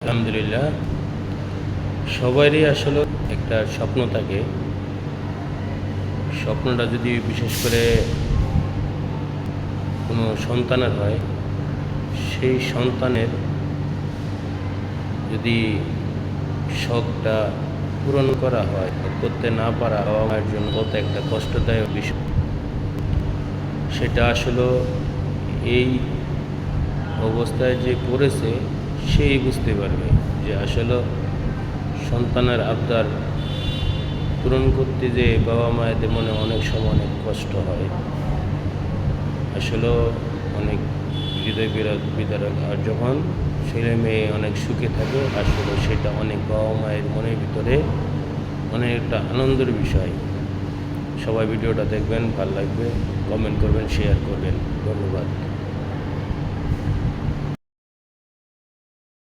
আলহামদুলিল্লাহ, সবারই আসলে একটা স্বপ্ন থাকে। স্বপ্নটা যদি বিশেষ করে কোনো সন্তানের হয়, সেই সন্তানের যদি শখটা পূরণ করা হয়, করতে না পারা বাবা মায়ের জন্য কত একটা কষ্টদায়ক বিষয়। সেটা আসলে এই অবস্থায় যে পড়েছে সেই বুঝতে পারবে যে আসলে সন্তানের আবদার পূরণ করতে যে বাবা মায়েদের মনে অনেক সময় অনেক কষ্ট হয়, আসলে অনেক হৃদয় বিদারক। আর যখন ছেলে মেয়ে অনেক সুখে থাকে, আসলে সেটা অনেক বাবা মায়ের মনের ভিতরে অনেক একটা আনন্দের বিষয়। সবাই ভিডিওটা দেখবেন, ভালো লাগবে, কমেন্ট করবেন, শেয়ার করবেন। ধন্যবাদ।